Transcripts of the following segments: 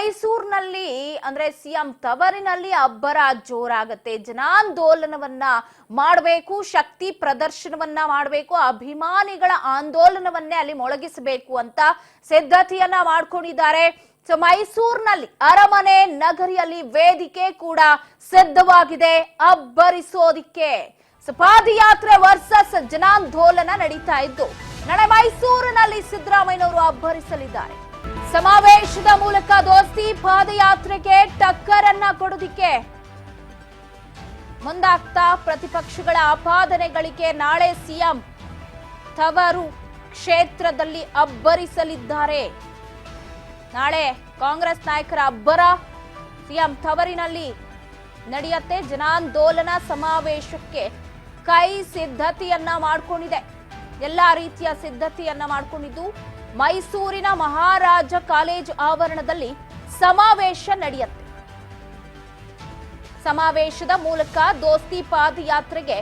ಮೈಸೂರಿನಲ್ಲಿ ಅಂದ್ರೆ ಸಿಎಂ ತವರಿನಲ್ಲಿ ಅಬ್ಬರ ಜೋರಾಗತ್ತೆ. ಜನಾಂದೋಲನವನ್ನ ಮಾಡಬೇಕು, ಶಕ್ತಿ ಪ್ರದರ್ಶನವನ್ನ ಮಾಡಬೇಕು, ಅಭಿಮಾನಿಗಳ ಆಂದೋಲನವನ್ನೇ ಅಲ್ಲಿ ಮೊಳಗಿಸಬೇಕು ಅಂತ ಸಿದ್ಧತೆಯನ್ನ ಮಾಡ್ಕೊಂಡಿದ್ದಾರೆ. ಸೊ ಮೈಸೂರಿನಲ್ಲಿ ಅರಮನೆ ನಗರಿಯಲ್ಲಿ ವೇದಿಕೆ ಕೂಡ ಸಿದ್ಧವಾಗಿದೆ ಅಬ್ಬರಿಸೋದಿಕ್ಕೆ. ಸೊ ಪಾದಯಾತ್ರೆ ವರ್ಸಸ್ ಜನಾಂದೋಲನ ನಡೀತಾ ಇದ್ದು ನಾಳೆ ಮೈಸೂರಿನಲ್ಲಿ ಸಿದ್ದರಾಮಯ್ಯನವರು ಅಬ್ಬರಿಸಲಿದ್ದಾರೆ. ಸಮಾವೇಶದ ಮೂಲಕ ದೋಸ್ತಿ ಪಾದಯಾತ್ರೆಗೆ ಟಕ್ಕರನ್ನ ಕೊಡೋದಿಕ್ಕೆ ಮುಂದಾಗ್ತಾ ಪ್ರತಿಪಕ್ಷಗಳ ಆಪಾದನೆಗಳಿಗೆ ನಾಳೆ ಸಿಎಂ ತವರು ಕ್ಷೇತ್ರದಲ್ಲಿ ಅಬ್ಬರಿಸಲಿದ್ದಾರೆ. ನಾಳೆ ಕಾಂಗ್ರೆಸ್ ನಾಯಕರ ಅಬ್ಬರ ಸಿಎಂ ತವರಿನಲ್ಲಿ ನಡೆಯುತ್ತೆ. ಜನಾಂದೋಲನ ಸಮಾವೇಶಕ್ಕೆ ಕೈ ಸಿದ್ಧತೆಯನ್ನ ಮಾಡಿಕೊಂಡಿದೆ. ಎಲ್ಲಾ ರೀತಿಯ ಸಿದ್ಧತೆಯನ್ನ ಮಾಡಿಕೊಂಡಿದ್ದು ಮೈಸೂರಿನ ಮಹಾರಾಜ ಕಾಲೇಜು ಆವರಣದಲ್ಲಿ ಸಮಾವೇಶ ನಡೆಯುತ್ತೆ. ಸಮಾವೇಶದ ಮೂಲಕ ದೋಸ್ತಿ ಪಾದಯಾತ್ರೆಗೆ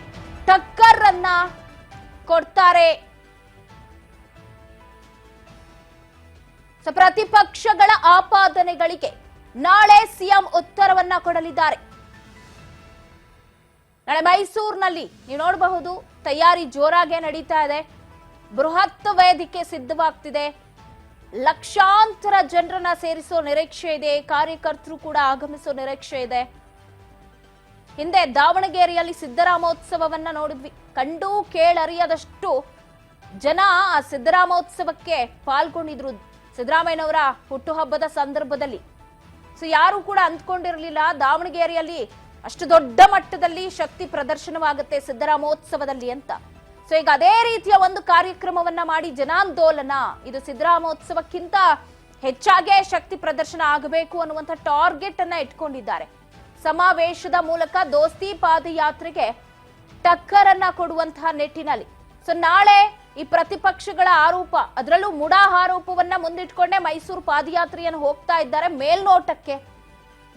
ಟಕ್ಕರ್ ಅನ್ನ ಕೊಡ್ತಾರೆ. ಪ್ರತಿಪಕ್ಷಗಳ ಆಪಾದನೆಗಳಿಗೆ ನಾಳೆ ಸಿಎಂ ಉತ್ತರವನ್ನ ಕೊಡಲಿದ್ದಾರೆ. ನಾಳೆ ಮೈಸೂರಿನಲ್ಲಿ ನೀವು ನೋಡಬಹುದು, ತಯಾರಿ ಜೋರಾಗೆ ನಡೀತಾ ಇದೆ. ಬೃಹತ್ ವೇದಿಕೆ ಸಿದ್ಧವಾಗ್ತಿದೆ. ಲಕ್ಷಾಂತರ ಜನರನ್ನ ಸೇರಿಸೋ ನಿರೀಕ್ಷೆ ಇದೆ. ಕಾರ್ಯಕರ್ತರು ಕೂಡ ಆಗಮಿಸೋ ನಿರೀಕ್ಷೆ ಇದೆ. ಹಿಂದೆ ದಾವಣಗೆರೆಯಲ್ಲಿ ಸಿದ್ದರಾಮೋತ್ಸವವನ್ನ ನೋಡಿದ್ವಿ. ಕಂಡು ಕೇಳರಿಯದಷ್ಟು ಜನ ಆ ಸಿದ್ದರಾಮೋತ್ಸವಕ್ಕೆ ಪಾಲ್ಗೊಂಡಿದ್ರು ಸಿದ್ದರಾಮಯ್ಯನವರ ಹುಟ್ಟುಹಬ್ಬದ ಸಂದರ್ಭದಲ್ಲಿ. ಸೊ ಯಾರು ಕೂಡ ಅಂದ್ಕೊಂಡಿರಲಿಲ್ಲ ದಾವಣಗೆರೆಯಲ್ಲಿ ಅಷ್ಟು ದೊಡ್ಡ ಮಟ್ಟದಲ್ಲಿ ಶಕ್ತಿ ಪ್ರದರ್ಶನವಾಗುತ್ತೆ ಸಿದ್ದರಾಮೋತ್ಸವದಲ್ಲಿ ಅಂತ. ಸೊ ಈಗ ಅದೇ ರೀತಿಯ ಒಂದು ಕಾರ್ಯಕ್ರಮವನ್ನ ಮಾಡಿ ಜನಾಂದೋಲನ, ಇದು ಸಿದ್ದರಾಮೋತ್ಸವಕ್ಕಿಂತ ಹೆಚ್ಚಾಗೆ ಶಕ್ತಿ ಪ್ರದರ್ಶನ ಆಗಬೇಕು ಅನ್ನುವಂಥ ಟಾರ್ಗೆಟ್ ಅನ್ನ ಇಟ್ಕೊಂಡಿದ್ದಾರೆ. ಸಮಾವೇಶದ ಮೂಲಕ ದೋಸ್ತಿ ಪಾದಯಾತ್ರೆಗೆ ಟಕ್ಕರ್ ಅನ್ನ ಕೊಡುವಂತಹ ನಿಟ್ಟಿನಲ್ಲಿ. ಸೊ ನಾಳೆ ಈ ಪ್ರತಿಪಕ್ಷಗಳ ಆರೋಪ, ಅದರಲ್ಲೂ ಮುಡಾ ಆರೋಪವನ್ನ ಮುಂದಿಟ್ಕೊಂಡೇ ಮೈಸೂರು ಪಾದಯಾತ್ರೆಯನ್ನು ಹೋಗ್ತಾ ಇದ್ದಾರೆ. ಮೇಲ್ನೋಟಕ್ಕೆ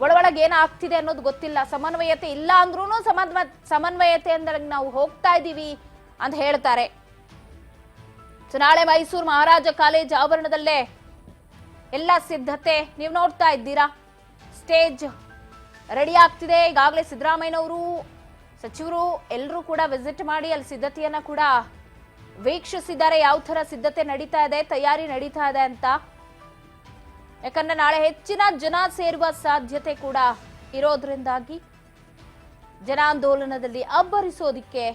ಒಳೊಳಗೆ ಏನಾಗ್ತಿದೆ ಅನ್ನೋದು ಗೊತ್ತಿಲ್ಲ. ಸಮನ್ವಯತೆ ಇಲ್ಲ ಅಂದ್ರೂ ಸಮನ್ವಯತೆ ಅಂದ್ರೆ ನಾವು ಹೋಗ್ತಾ ಇದ್ದೀವಿ ಅಂತ ಹೇಳ್ತಾರೆ. ಸೊ ನಾಳೆ ಮೈಸೂರು ಮಹಾರಾಜ ಕಾಲೇಜ್ ಆವರಣದಲ್ಲೇ ಎಲ್ಲ ಸಿದ್ಧತೆ ನೀವು ನೋಡ್ತಾ ಇದ್ದೀರಾ. ಸ್ಟೇಜ್ ರೆಡಿ ಆಗ್ತಿದೆ. ಈಗಾಗಲೇ ಸಿದ್ದರಾಮಯ್ಯನವರು, ಸಚಿವರು ಎಲ್ಲರೂ ಕೂಡ ವಿಸಿಟ್ ಮಾಡಿ ಅಲ್ಲಿ ಸಿದ್ಧತೆಯನ್ನ ಕೂಡ ವೀಕ್ಷಿಸಿದ್ದಾರೆ. ಯಾವ ತರ ಸಿದ್ಧತೆ ನಡೀತಾ ಇದೆ, ತಯಾರಿ ನಡೀತಾ ಇದೆ ಅಂತ. ಯಾಕಂದ್ರೆ ನಾಳೆ ಹೆಚ್ಚಿನ ಜನ ಸೇರುವ ಸಾಧ್ಯತೆ ಕೂಡ ಇರೋದ್ರಿಂದಾಗಿ ಜನಾಂದೋಲನದಲ್ಲಿ ಅಬ್ಬರಿಸೋದಿಕ್ಕೆ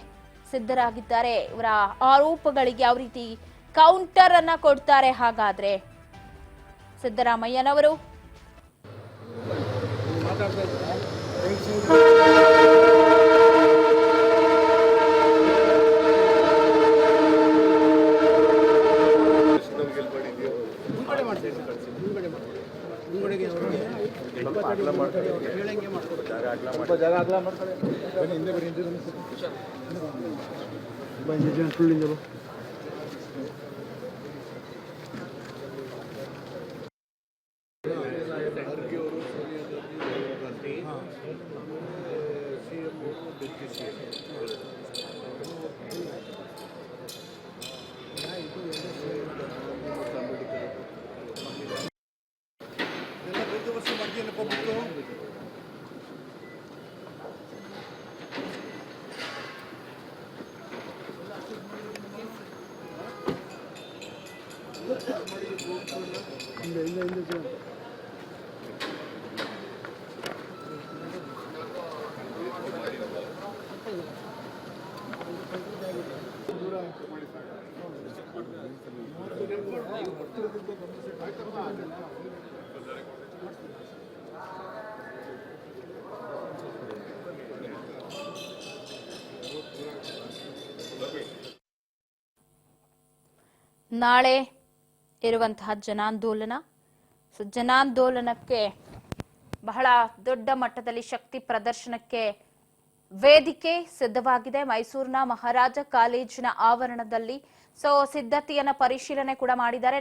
ಸಿದ್ಧರಾಗಿದ್ದಾರೆ. ಇವರ ಆರೋಪಗಳಿಗೆ ಯಾವ ರೀತಿ ಕೌಂಟರ್ ಅನ್ನ ಕೊಡ್ತಾರೆ ಹಾಗಾದ್ರೆ ಸಿದ್ದರಾಮಯ್ಯನವರು? ನಾಳೆ ಇರುವಂತಹ ಜನಾಂದೋಲನ, ಜನಾಂದೋಲನಕ್ಕೆ ಬಹಳ ದೊಡ್ಡ ಮಟ್ಟದಲ್ಲಿ ಶಕ್ತಿ ಪ್ರದರ್ಶನಕ್ಕೆ ವೇದಿಕೆ ಸಿದ್ಧವಾಗಿದೆ ಮೈಸೂರಿನ ಮಹಾರಾಜ ಕಾಲೇಜಿನ ಆವರಣದಲ್ಲಿ. ಸೊ ಸಿದ್ಧತೆಯನ್ನ ಪರಿಶೀಲನೆ ಕೂಡ ಮಾಡಿದ್ದಾರೆ.